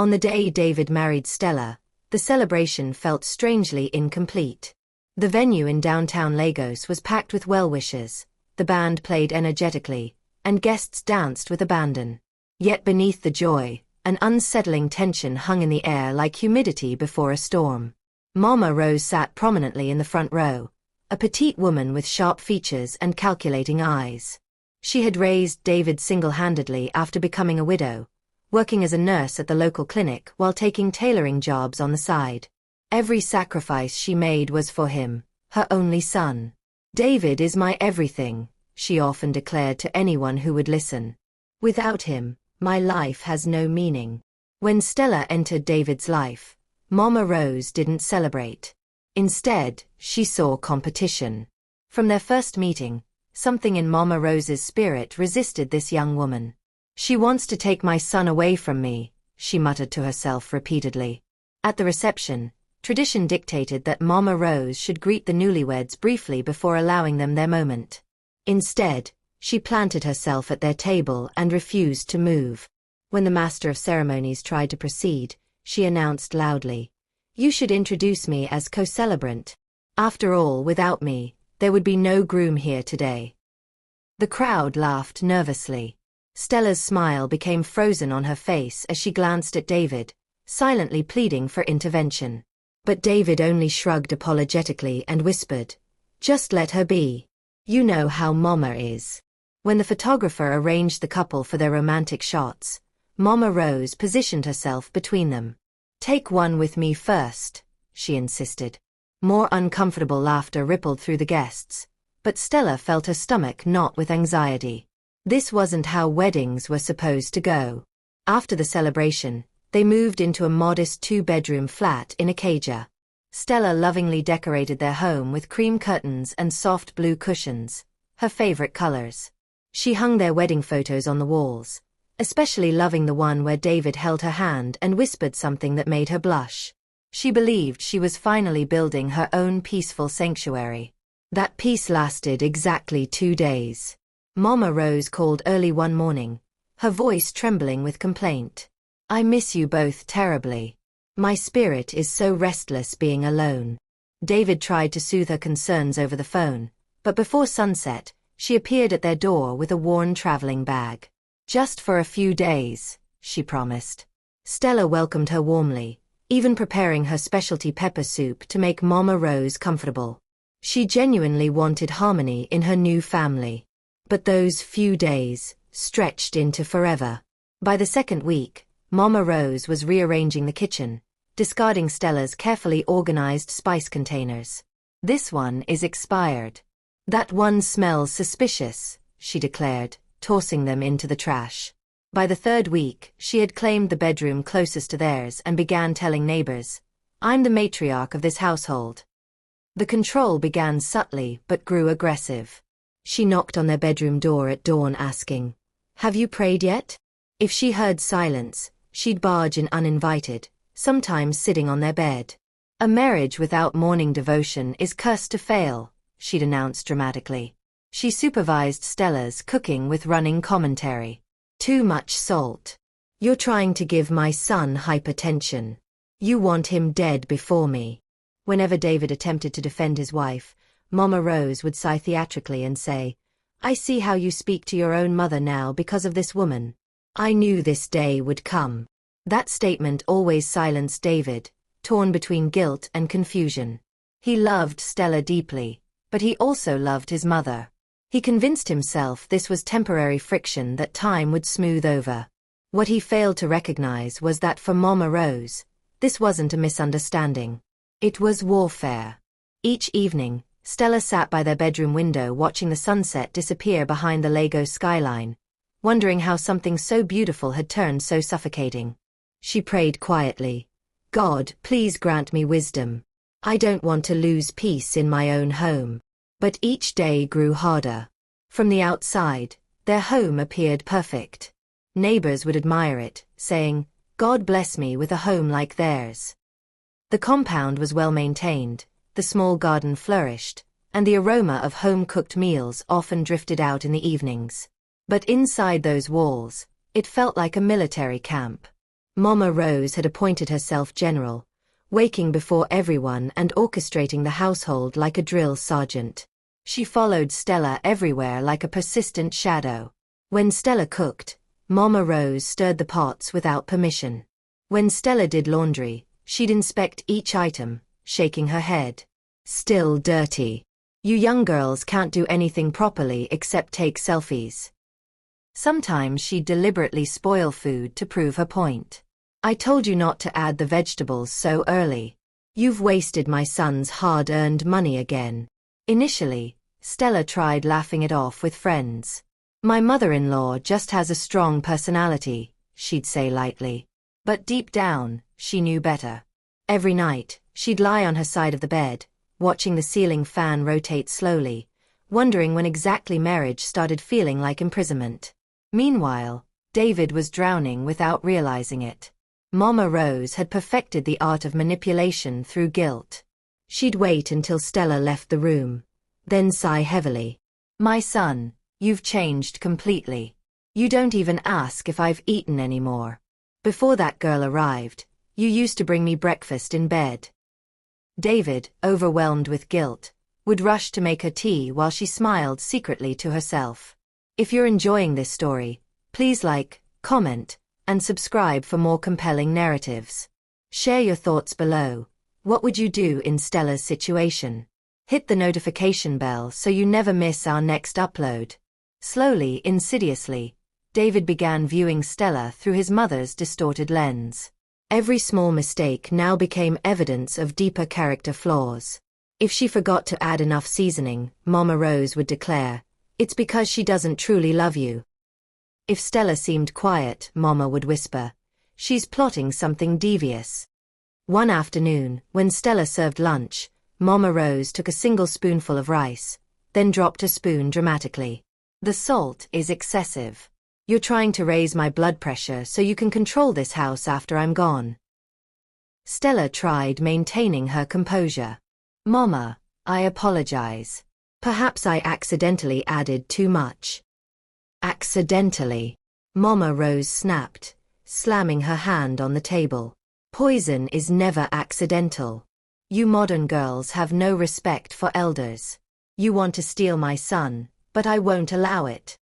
On the day David married Stella, the celebration felt strangely incomplete. The venue in downtown Lagos was packed with well-wishers, the band played energetically, and guests danced with abandon. Yet beneath the joy, an unsettling tension hung in the air like humidity before a storm. Mama Rose sat prominently in the front row, a petite woman with sharp features and calculating eyes. She had raised David single-handedly after becoming a widow, working as a nurse at the local clinic while taking tailoring jobs on the side. Every sacrifice she made was for him, her only son. "David is my everything," she often declared to anyone who would listen. "Without him, my life has no meaning." When Stella entered David's life, Mama Rose didn't celebrate. Instead, she saw competition. From their first meeting, something in Mama Rose's spirit resisted this young woman. "She wants to take my son away from me," she muttered to herself repeatedly. At the reception, tradition dictated that Mama Rose should greet the newlyweds briefly before allowing them their moment. Instead, she planted herself at their table and refused to move. When the master of ceremonies tried to proceed, she announced loudly, "You should introduce me as co-celebrant. After all, without me, there would be no groom here today." The crowd laughed nervously. Stella's smile became frozen on her face as she glanced at David, silently pleading for intervention. But David only shrugged apologetically and whispered, "Just let her be. You know how Mama is." When the photographer arranged the couple for their romantic shots, Mama Rose positioned herself between them. "Take one with me first," she insisted. More uncomfortable laughter rippled through the guests, but Stella felt her stomach knot with anxiety. This wasn't how weddings were supposed to go. After the celebration, they moved into a modest two-bedroom flat in Acadia. Stella lovingly decorated their home with cream curtains and soft blue cushions, her favorite colors. She hung their wedding photos on the walls, especially loving the one where David held her hand and whispered something that made her blush. She believed she was finally building her own peaceful sanctuary. That peace lasted exactly 2 days. Mama Rose called early one morning, her voice trembling with complaint. "I miss you both terribly. My spirit is so restless being alone." David tried to soothe her concerns over the phone, but before sunset, she appeared at their door with a worn traveling bag. "Just for a few days," she promised. Stella welcomed her warmly, even preparing her specialty pepper soup to make Mama Rose comfortable. She genuinely wanted harmony in her new family. But those few days stretched into forever. By the second week, Mama Rose was rearranging the kitchen, discarding Stella's carefully organized spice containers. "This one is expired. That one smells suspicious," she declared, tossing them into the trash. By the third week, she had claimed the bedroom closest to theirs and began telling neighbors, "I'm the matriarch of this household." The control began subtly but grew aggressive. She knocked on their bedroom door at dawn asking, "Have you prayed yet?" If she heard silence, she'd barge in uninvited, sometimes sitting on their bed. "A marriage without morning devotion is cursed to fail," she'd announced dramatically. She supervised Stella's cooking with running commentary. "Too much salt. You're trying to give my son hypertension. You want him dead before me." Whenever David attempted to defend his wife, Mama Rose would sigh theatrically and say, "I see how you speak to your own mother now because of this woman. I knew this day would come." That statement always silenced David, torn between guilt and confusion. He loved Stella deeply, but he also loved his mother. He convinced himself this was temporary friction that time would smooth over. What he failed to recognize was that for Mama Rose, this wasn't a misunderstanding. It was warfare. Each evening, Stella sat by their bedroom window watching the sunset disappear behind the Lagos skyline, wondering how something so beautiful had turned so suffocating. She prayed quietly, "God, please grant me wisdom. I don't want to lose peace in my own home." But each day grew harder. From the outside, their home appeared perfect. Neighbors would admire it, saying, "God bless me with a home like theirs." The compound was well maintained, the small garden flourished, and the aroma of home-cooked meals often drifted out in the evenings. But inside those walls, it felt like a military camp. Mama Rose had appointed herself general, waking before everyone and orchestrating the household like a drill sergeant. She followed Stella everywhere like a persistent shadow. When Stella cooked, Mama Rose stirred the pots without permission. When Stella did laundry, she'd inspect each item, shaking her head. Still dirty. You young girls can't do anything properly except take selfies. Sometimes she'd deliberately spoil food to prove her point. I told you not to add the vegetables so early. You've wasted my son's hard-earned money again. Initially, Stella tried laughing it off with friends. My mother-in-law just has a strong personality, she'd say lightly. But deep down, she knew better. Every night, she'd lie on her side of the bed, watching the ceiling fan rotate slowly, wondering when exactly marriage started feeling like imprisonment. Meanwhile, David was drowning without realizing it. Mama Rose had perfected the art of manipulation through guilt. She'd wait until Stella left the room, then sigh heavily. My son, you've changed completely. You don't even ask if I've eaten anymore. Before that girl arrived, you used to bring me breakfast in bed. David, overwhelmed with guilt, would rush to make her tea while she smiled secretly to herself. If you're enjoying this story, please like, comment, and subscribe for more compelling narratives. Share your thoughts below. What would you do in Stella's situation? Hit the notification bell so you never miss our next upload. Slowly, insidiously, David began viewing Stella through his mother's distorted lens. Every small mistake now became evidence of deeper character flaws. If she forgot to add enough seasoning, Mama Rose would declare, "It's because she doesn't truly love you." If Stella seemed quiet, Mama would whisper, "She's plotting something devious." One afternoon, when Stella served lunch, Mama Rose took a single spoonful of rice, then dropped her spoon dramatically. "The salt is excessive. You're trying to raise my blood pressure so you can control this house after I'm gone." Stella tried maintaining her composure. "Mama, I apologize. Perhaps I accidentally added too much." "Accidentally?" Mama Rose snapped, slamming her hand on the table. "Poison is never accidental. You modern girls have no respect for elders. You want to steal my son, but I won't allow it."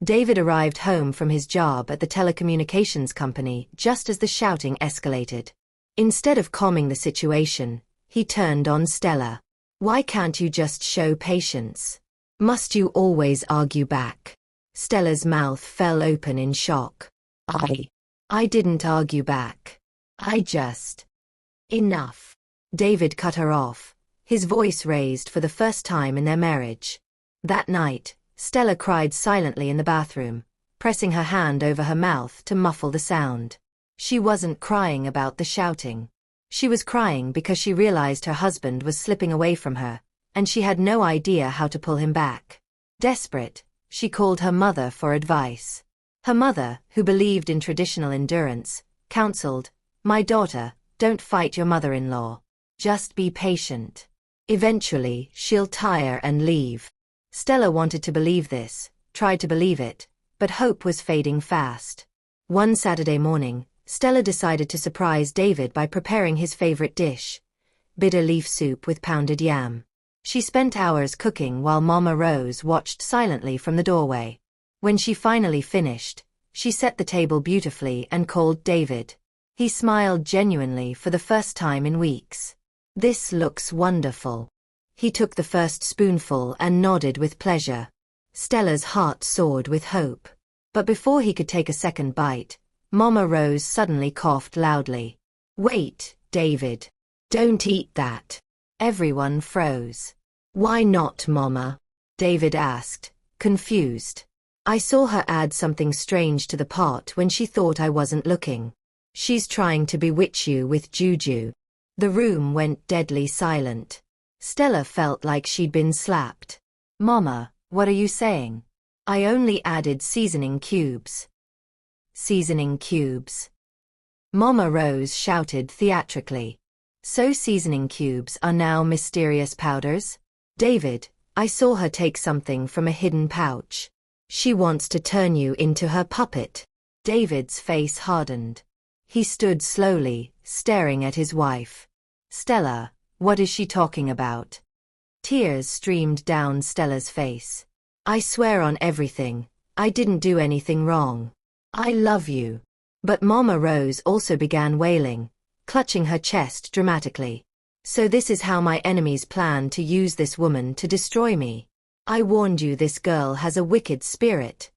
David arrived home from his job at the telecommunications company just as the shouting escalated. Instead of calming the situation, he turned on Stella. "Why can't you just show patience? Must you always argue back?" Stella's mouth fell open in shock. I didn't argue back. I just... Enough." David cut her off, his voice raised for the first time in their marriage. That night, Stella cried silently in the bathroom, pressing her hand over her mouth to muffle the sound. She wasn't crying about the shouting. She was crying because she realized her husband was slipping away from her, and she had no idea how to pull him back. Desperate, she called her mother for advice. Her mother, who believed in traditional endurance, counseled, "My daughter, don't fight your mother-in-law. Just be patient. Eventually, she'll tire and leave." Stella wanted to believe this, tried to believe it, but hope was fading fast. One Saturday morning, Stella decided to surprise David by preparing his favorite dish, bitter leaf soup with pounded yam. She spent hours cooking while Mama Rose watched silently from the doorway. When she finally finished, she set the table beautifully and called David. He smiled genuinely for the first time in weeks. "This looks wonderful." He took the first spoonful and nodded with pleasure. Stella's heart soared with hope. But before he could take a second bite, Mama Rose suddenly coughed loudly. "Wait, David. Don't eat that." Everyone froze. "Why not, Mama?" David asked, confused. "I saw her add something strange to the pot when she thought I wasn't looking. She's trying to bewitch you with juju." The room went deadly silent. Stella felt like she'd been slapped. "Mama, what are you saying? I only added seasoning cubes." "Seasoning cubes?" Mama Rose shouted theatrically. "So seasoning cubes are now mysterious powders?" "David, I saw her take something from a hidden pouch. She wants to turn you into her puppet." David's face hardened. He stood slowly, staring at his wife. Stella, what is she talking about? Tears streamed down Stella's face. I swear on everything, I didn't do anything wrong. I love you. But Mama Rose also began wailing, clutching her chest dramatically. So this is how my enemies plan to use this woman to destroy me. I warned you, this girl has a wicked spirit.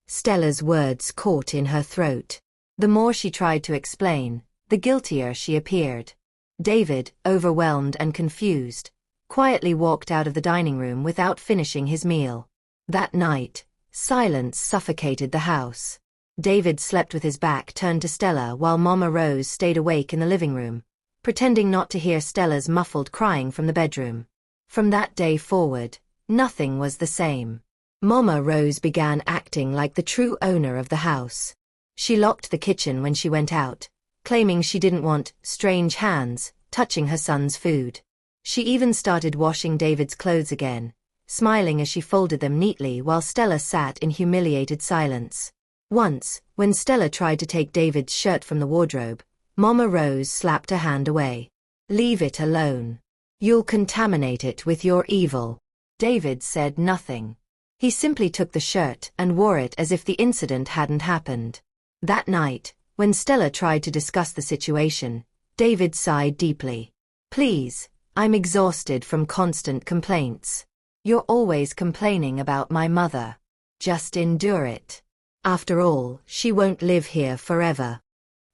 Stella's words caught in her throat. The more she tried to explain, the guiltier she appeared. David, overwhelmed and confused, quietly walked out of the dining room without finishing his meal. That night, silence suffocated the house. David slept with his back turned to Stella while Mama Rose stayed awake in the living room, pretending not to hear Stella's muffled crying from the bedroom. From that day forward, nothing was the same. Mama Rose began acting like the true owner of the house. She locked the kitchen when she went out, claiming she didn't want strange hands touching her son's food. She even started washing David's clothes again, smiling as she folded them neatly while Stella sat in humiliated silence. Once, when Stella tried to take David's shirt from the wardrobe, Mama Rose slapped her hand away. Leave it alone. You'll contaminate it with your evil. David said nothing. He simply took the shirt and wore it as if the incident hadn't happened. That night, when Stella tried to discuss the situation, David sighed deeply. Please, I'm exhausted from constant complaints. You're always complaining about my mother. Just endure it. After all, she won't live here forever.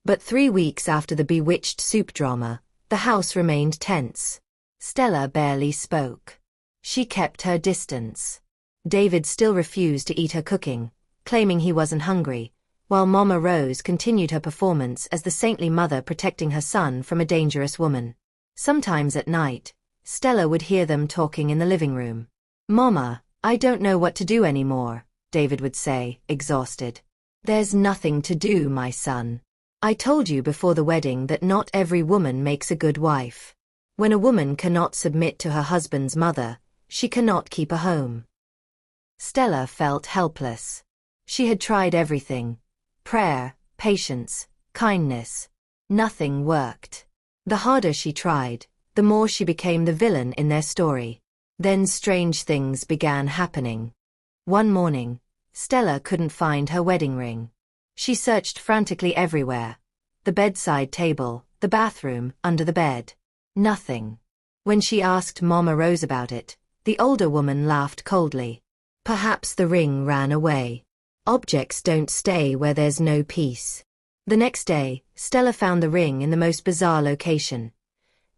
But 3 weeks after the bewitched soup drama, the house remained tense. Stella barely spoke. She kept her distance. David still refused to eat her cooking, claiming he wasn't hungry, while Mama Rose continued her performance as the saintly mother protecting her son from a dangerous woman. Sometimes at night, Stella would hear them talking in the living room. Mama, I don't know what to do anymore, David would say, exhausted. There's nothing to do, my son. I told you before the wedding that not every woman makes a good wife. When a woman cannot submit to her husband's mother, she cannot keep a home. Stella felt helpless. She had tried everything. Prayer, patience, kindness. Nothing worked. The harder she tried, the more she became the villain in their story. Then strange things began happening. One morning, Stella couldn't find her wedding ring. She searched frantically everywhere. The bedside table, the bathroom, under the bed. Nothing. When she asked Mama Rose about it, the older woman laughed coldly. Perhaps the ring ran away. Objects don't stay where there's no peace. The next day, Stella found the ring in the most bizarre location,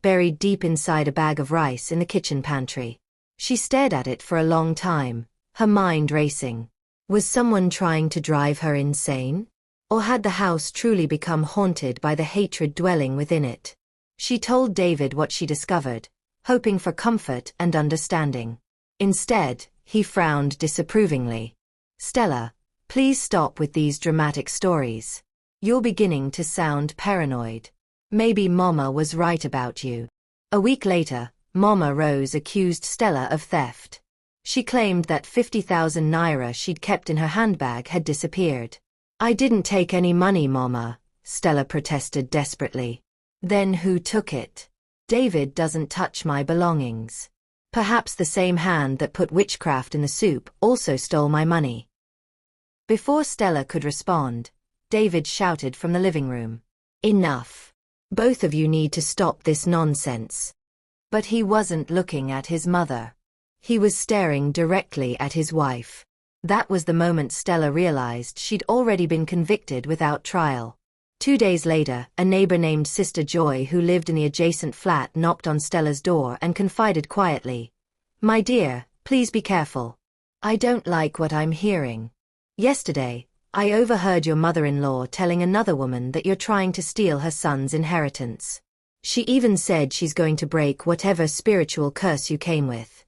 buried deep inside a bag of rice in the kitchen pantry. She stared at it for a long time, her mind racing. Was someone trying to drive her insane? Or had the house truly become haunted by the hatred dwelling within it? She told David what she discovered, hoping for comfort and understanding. Instead, he frowned disapprovingly. Stella, please stop with these dramatic stories. You're beginning to sound paranoid. Maybe Mama was right about you. A week later, Mama Rose accused Stella of theft. She claimed that 50,000 naira she'd kept in her handbag had disappeared. I didn't take any money, Mama, Stella protested desperately. Then who took it? David doesn't touch my belongings. Perhaps the same hand that put witchcraft in the soup also stole my money. Before Stella could respond, David shouted from the living room. Enough. Both of you need to stop this nonsense. But he wasn't looking at his mother. He was staring directly at his wife. That was the moment Stella realized she'd already been convicted without trial. 2 days later, a neighbor named Sister Joy who lived in the adjacent flat knocked on Stella's door and confided quietly, "My dear, please be careful. I don't like what I'm hearing. Yesterday, I overheard your mother-in-law telling another woman that you're trying to steal her son's inheritance. She even said she's going to break whatever spiritual curse you came with."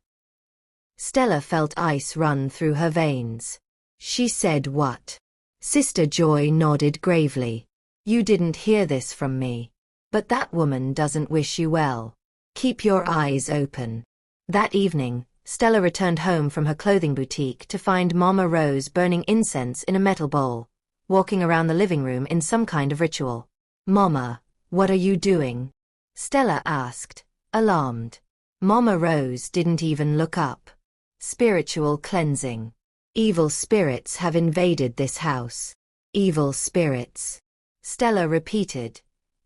Stella felt ice run through her veins. She said what? Sister Joy nodded gravely. You didn't hear this from me. But that woman doesn't wish you well. Keep your eyes open. That evening, Stella returned home from her clothing boutique to find Mama Rose burning incense in a metal bowl, walking around the living room in some kind of ritual. Mama, what are you doing? Stella asked, alarmed. Mama Rose didn't even look up. Spiritual cleansing. Evil spirits have invaded this house. Evil spirits. Stella repeated,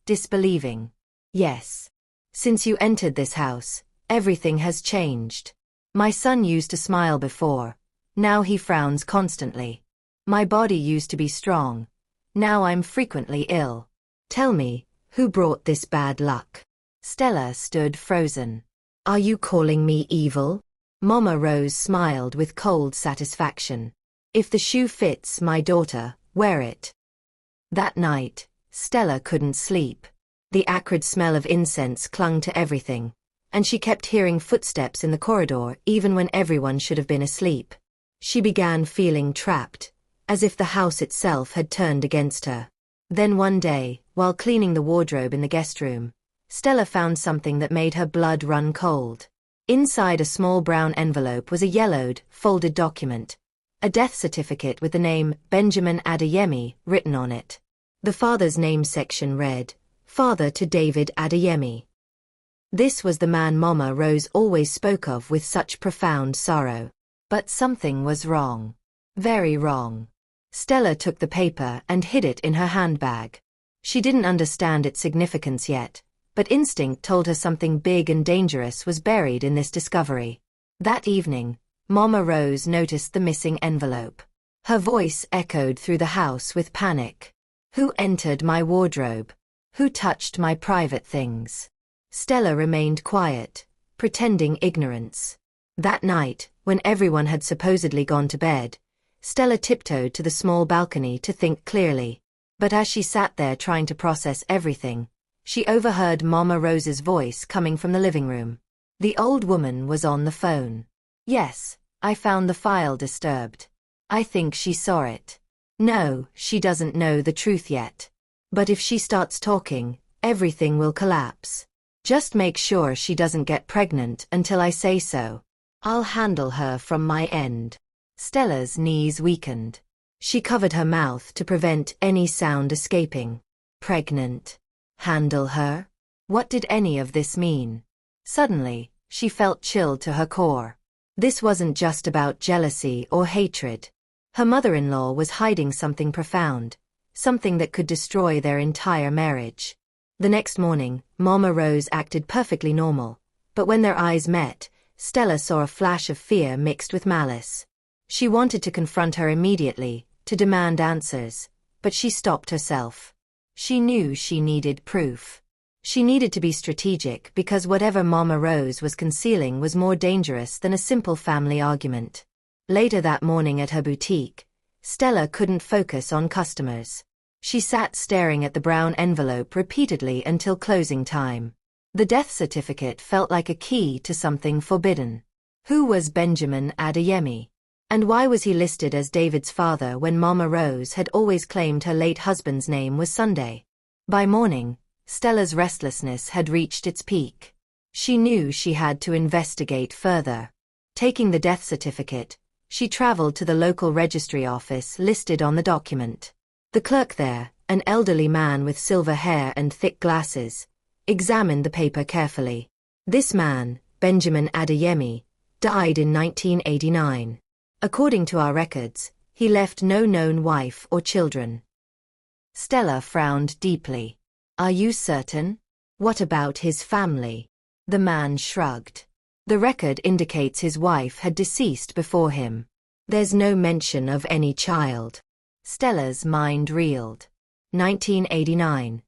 disbelieving. Yes. Since you entered this house, everything has changed. My son used to smile before. Now he frowns constantly. My body used to be strong. Now I'm frequently ill. Tell me, who brought this bad luck? Stella stood frozen. Are you calling me evil? Mama Rose smiled with cold satisfaction. If the shoe fits my daughter, wear it. That night, Stella couldn't sleep. The acrid smell of incense clung to everything, and she kept hearing footsteps in the corridor even when everyone should have been asleep. She began feeling trapped, as if the house itself had turned against her. Then one day, while cleaning the wardrobe in the guest room, Stella found something that made her blood run cold. Inside a small brown envelope was a yellowed, folded document, a death certificate with the name Benjamin Adeyemi written on it. The father's name section read, Father to David Adeyemi. This was the man Mama Rose always spoke of with such profound sorrow. But something was wrong. Very wrong. Stella took the paper and hid it in her handbag. She didn't understand its significance yet, but instinct told her something big and dangerous was buried in this discovery. That evening, Mama Rose noticed the missing envelope. Her voice echoed through the house with panic. Who entered my wardrobe? Who touched my private things? Stella remained quiet, pretending ignorance. That night, when everyone had supposedly gone to bed, Stella tiptoed to the small balcony to think clearly. But as she sat there trying to process everything, she overheard Mama Rose's voice coming from the living room. The old woman was on the phone. Yes, I found the file disturbed. I think she saw it. No, she doesn't know the truth yet. But if she starts talking, everything will collapse. Just make sure she doesn't get pregnant until I say so. I'll handle her from my end. Stella's knees weakened. She covered her mouth to prevent any sound escaping. Pregnant. Handle her? What did any of this mean? Suddenly, she felt chilled to her core. This wasn't just about jealousy or hatred. Her mother-in-law was hiding something profound, something that could destroy their entire marriage. The next morning, Mama Rose acted perfectly normal, but when their eyes met, Stella saw a flash of fear mixed with malice. She wanted to confront her immediately, to demand answers, but she stopped herself. She knew she needed proof. She needed to be strategic because whatever Mama Rose was concealing was more dangerous than a simple family argument. Later that morning at her boutique, Stella couldn't focus on customers. She sat staring at the brown envelope repeatedly until closing time. The death certificate felt like a key to something forbidden. Who was Benjamin Adeyemi? And why was he listed as David's father when Mama Rose had always claimed her late husband's name was Sunday? By morning, Stella's restlessness had reached its peak. She knew she had to investigate further. Taking the death certificate, she traveled to the local registry office listed on the document. The clerk there, an elderly man with silver hair and thick glasses, examined the paper carefully. This man, Benjamin Adeyemi, died in 1989. According to our records, he left no known wife or children. Stella frowned deeply. Are you certain? What about his family? The man shrugged. The record indicates his wife had deceased before him. There's no mention of any child. Stella's mind reeled. 1989.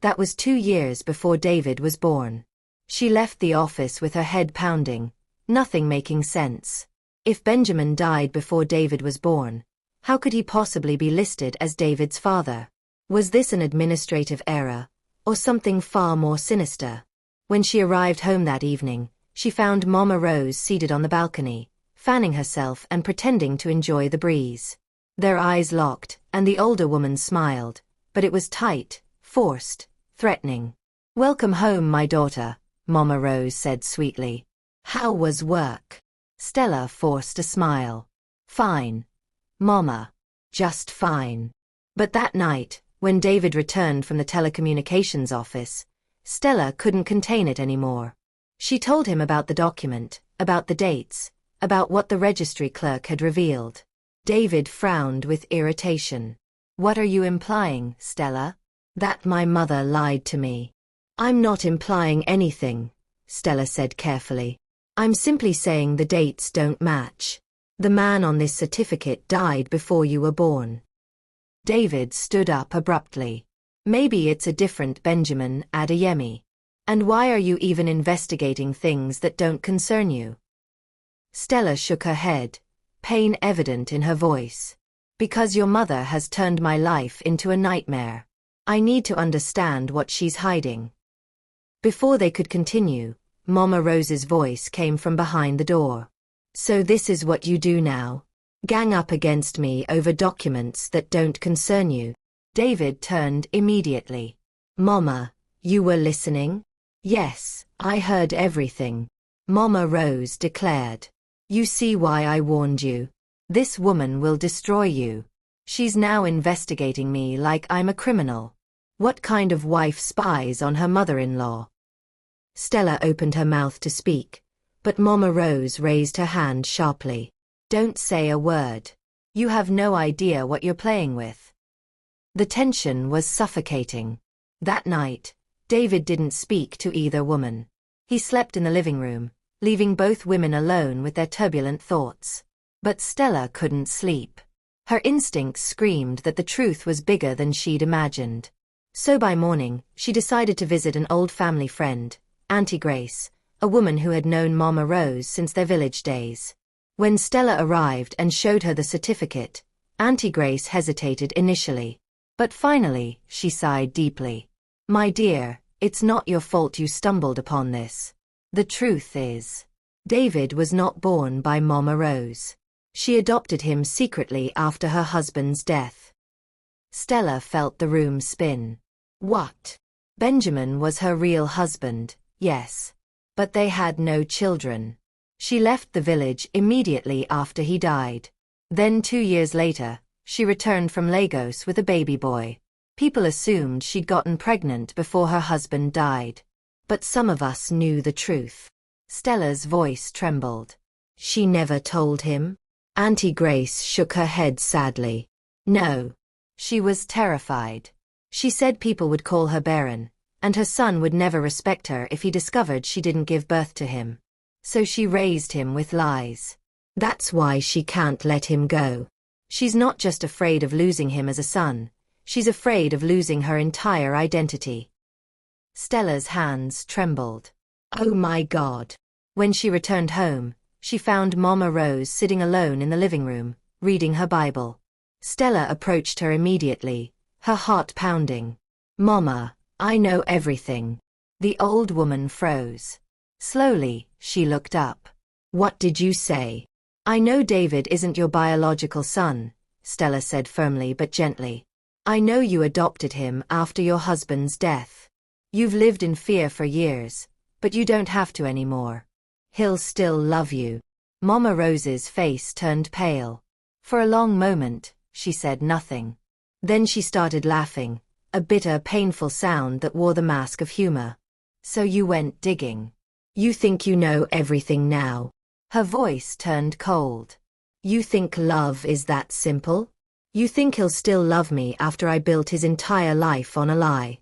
That was 2 years before David was born. She left the office with her head pounding, nothing making sense. If Benjamin died before David was born, how could he possibly be listed as David's father? Was this an administrative error, or something far more sinister? When she arrived home that evening, she found Mama Rose seated on the balcony, fanning herself and pretending to enjoy the breeze. Their eyes locked, and the older woman smiled, but it was tight, forced, threatening. Welcome home, my daughter, Mama Rose said sweetly. How was work? Stella forced a smile. Fine. Mama. Just fine. But that night, When David returned from the telecommunications office, Stella couldn't contain it anymore. She told him about the document, about the dates, about what the registry clerk had revealed. David frowned with irritation. "What are you implying, Stella?" "That my mother lied to me." "I'm not implying anything," Stella said carefully. "I'm simply saying the dates don't match. The man on this certificate died before you were born." David stood up abruptly. "Maybe it's a different Benjamin Adeyemi. And why are you even investigating things that don't concern you?" Stella shook her head, pain evident in her voice. "Because your mother has turned my life into a nightmare. I need to understand what she's hiding." Before they could continue, Mama Rose's voice came from behind the door. "So this is what you do now? Gang up against me over documents that don't concern you?" David turned immediately. "Mama, you were listening?" "Yes, I heard everything," Mama Rose declared. "You see why I warned you. This woman will destroy you. She's now investigating me like I'm a criminal. What kind of wife spies on her mother-in-law?" Stella opened her mouth to speak, but Mama Rose raised her hand sharply. "Don't say a word. You have no idea what you're playing with." The tension was suffocating. That night, David didn't speak to either woman. He slept in the living room, leaving both women alone with their turbulent thoughts. But Stella couldn't sleep. Her instincts screamed that the truth was bigger than she'd imagined. So by morning, she decided to visit an old family friend, Auntie Grace, a woman who had known Mama Rose since their village days. When Stella arrived and showed her the certificate, Auntie Grace hesitated initially. But finally, she sighed deeply. "My dear, it's not your fault you stumbled upon this. The truth is, David was not born by Mama Rose. She adopted him secretly after her husband's death." Stella felt the room spin. What? Benjamin was her real husband, yes. But they had no children. She left the village immediately after he died. Then 2 years later, she returned from Lagos with a baby boy. People assumed she'd gotten pregnant before her husband died. But some of us knew the truth. Stella's voice trembled. "She never told him?" Auntie Grace shook her head sadly. "No. She was terrified. She said people would call her barren, and her son would never respect her if he discovered she didn't give birth to him. So she raised him with lies. That's why she can't let him go. She's not just afraid of losing him as a son, she's afraid of losing her entire identity." Stella's hands trembled. Oh my God. When she returned home, she found Mama Rose sitting alone in the living room, reading her Bible. Stella approached her immediately, her heart pounding. "Mama, I know everything." The old woman froze. Slowly, she looked up. "What did you say?" "I know David isn't your biological son," Stella said firmly but gently. "I know you adopted him after your husband's death. You've lived in fear for years, but you don't have to anymore. He'll still love you." Mama Rose's face turned pale. For a long moment, she said nothing. Then she started laughing, a bitter, painful sound that wore the mask of humor. "So you went digging. You think you know everything now?" Her voice turned cold. "You think love is that simple? You think he'll still love me after I built his entire life on a lie?"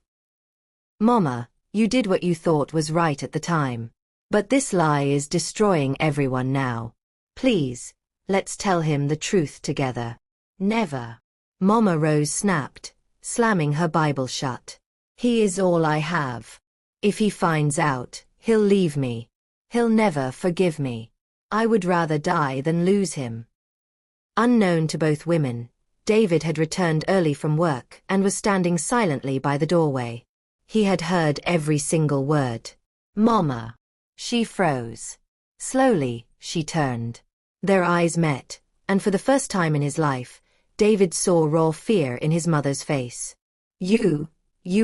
"Mama, you did what you thought was right at the time. But this lie is destroying everyone now. Please, let's tell him the truth together." "Never." Mama Rose snapped, slamming her Bible shut. "He is all I have. If he finds out, he'll leave me. He'll never forgive me. I would rather die than lose him." Unknown to both women, David had returned early from work and was standing silently by the doorway. He had heard every single word. "Mama." She froze. Slowly, she turned. Their eyes met, and for the first time in his life, David saw raw fear in his mother's face. You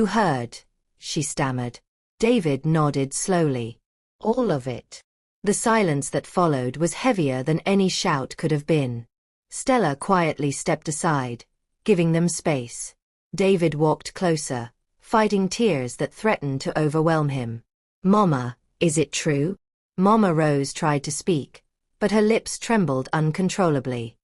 heard," she stammered. David nodded slowly. "All of it." The silence that followed was heavier than any shout could have been. Stella quietly stepped aside, giving them space. David walked closer, fighting tears that threatened to overwhelm him. Mama, is it true? Mama Rose tried to speak, but her lips trembled uncontrollably.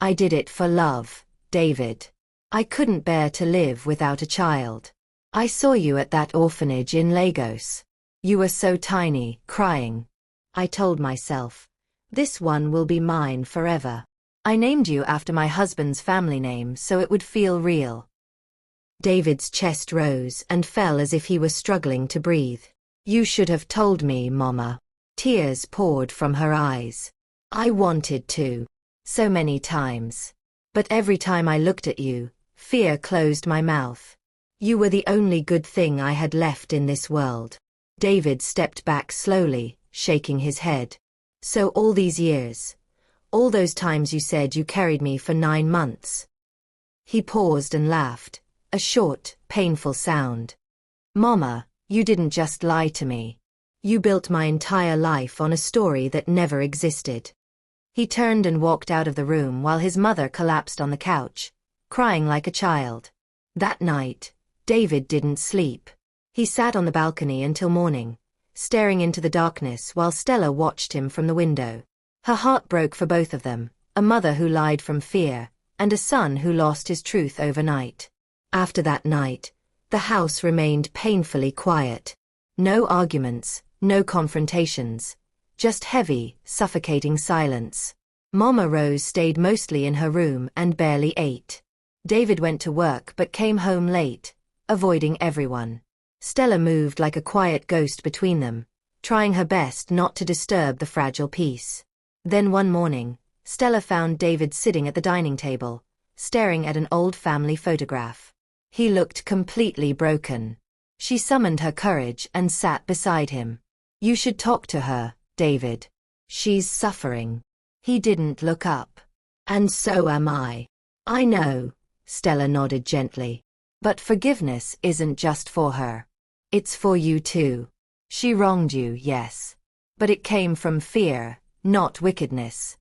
I did it for love, David. I couldn't bear to live without a child. I saw you at that orphanage in Lagos. You were so tiny, crying. I told myself, this one will be mine forever. I named you after my husband's family name so it would feel real. David's chest rose and fell as if he were struggling to breathe. You should have told me, Mama. Tears poured from her eyes. I wanted to. So many times. But every time I looked at you, fear closed my mouth. You were the only good thing I had left in this world. David stepped back slowly, shaking his head. So all these years, all those times you said you carried me for 9 months. He paused and laughed, a short, painful sound. Mama, you didn't just lie to me. You built my entire life on a story that never existed. He turned and walked out of the room while his mother collapsed on the couch, crying like a child. That night, David didn't sleep. He sat on the balcony until morning, staring into the darkness while Stella watched him from the window. Her heart broke for both of them, a mother who lied from fear, and a son who lost his truth overnight. After that night, the house remained painfully quiet. No arguments, no confrontations. Just heavy, suffocating silence. Mama Rose stayed mostly in her room and barely ate. David went to work but came home late, avoiding everyone. Stella moved like a quiet ghost between them, trying her best not to disturb the fragile peace. Then one morning, Stella found David sitting at the dining table, staring at an old family photograph. He looked completely broken. She summoned her courage and sat beside him. You should talk to her, David. She's suffering. He didn't look up. And so am I. I know, Stella nodded gently. But forgiveness isn't just for her. It's for you too. She wronged you, yes. But it came from fear, not wickedness.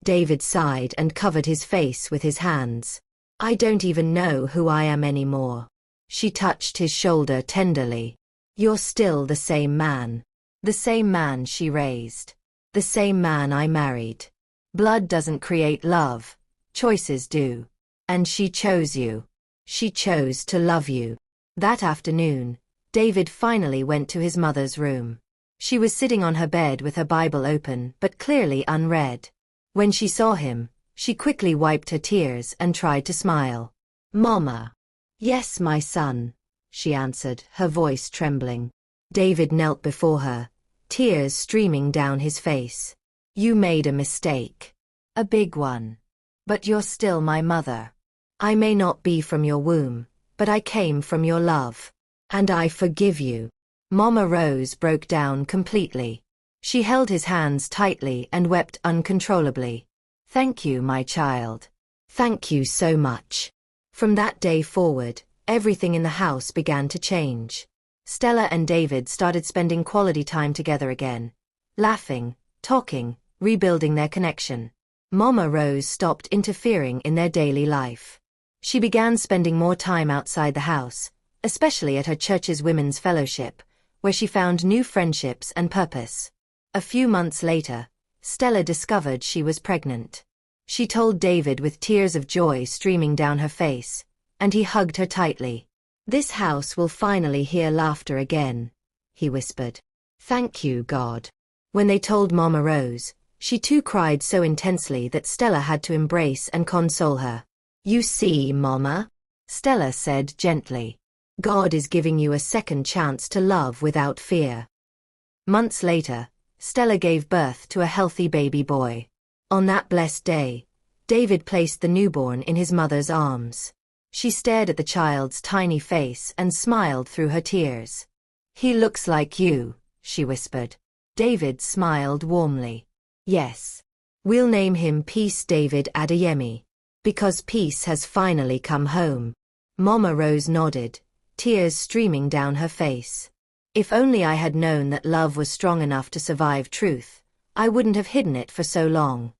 David sighed and covered his face with his hands. I don't even know who I am anymore. She touched his shoulder tenderly. You're still the same man. The same man she raised. The same man I married. Blood doesn't create love. Choices do. And she chose you. She chose to love you. That afternoon, David finally went to his mother's room. She was sitting on her bed with her Bible open but clearly unread. When she saw him, she quickly wiped her tears and tried to smile. Mama. Yes, my son, she answered, her voice trembling. David knelt before her, tears streaming down his face. You made a mistake. A big one. But you're still my mother. I may not be from your womb, but I came from your love. And I forgive you. Mama Rose broke down completely. She held his hands tightly and wept uncontrollably. Thank you, my child. Thank you so much. From that day forward, everything in the house began to change. Stella and David started spending quality time together again, laughing, talking, rebuilding their connection. Mama Rose stopped interfering in their daily life. She began spending more time outside the house, especially at her church's women's fellowship, where she found new friendships and purpose. A few months later, Stella discovered she was pregnant. She told David with tears of joy streaming down her face, and he hugged her tightly. This house will finally hear laughter again, he whispered. Thank you, God. When they told Mama Rose, she too cried so intensely that Stella had to embrace and console her. You see, Mama, Stella said gently. God is giving you a second chance to love without fear. Months later, Stella gave birth to a healthy baby boy. On that blessed day, David placed the newborn in his mother's arms. She stared at the child's tiny face and smiled through her tears. He looks like you, she whispered. David smiled warmly. Yes. We'll name him Peace David Adeyemi. Because peace has finally come home. Mama Rose nodded, tears streaming down her face. If only I had known that love was strong enough to survive truth, I wouldn't have hidden it for so long.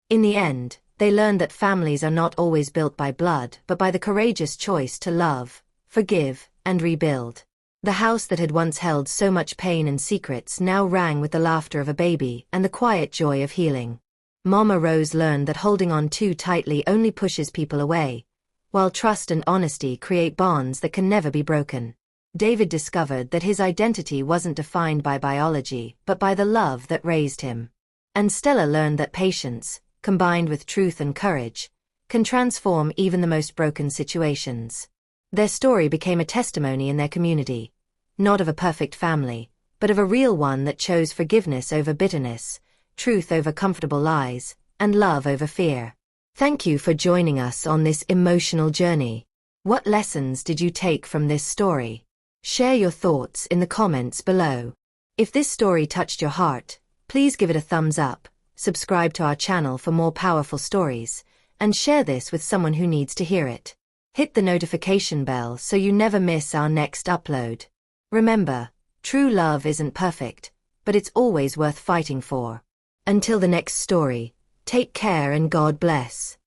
In the end, They learned that families are not always built by blood but by the courageous choice to love, forgive, and rebuild. The house that had once held so much pain and secrets now rang with the laughter of a baby and the quiet joy of healing. Mama Rose learned that holding on too tightly only pushes people away, while trust and honesty create bonds that can never be broken. David discovered that his identity wasn't defined by biology but by the love that raised him. And Stella learned that patience, combined with truth and courage, can transform even the most broken situations. Their story became a testimony in their community, not of a perfect family, but of a real one that chose forgiveness over bitterness, truth over comfortable lies, and love over fear. Thank you for joining us on this emotional journey. What lessons did you take from this story? Share your thoughts in the comments below. If this story touched your heart, please give it a thumbs up, subscribe to our channel for more powerful stories, and share this with someone who needs to hear it. Hit the notification bell so you never miss our next upload. Remember, true love isn't perfect, but it's always worth fighting for. Until the next story, take care and God bless.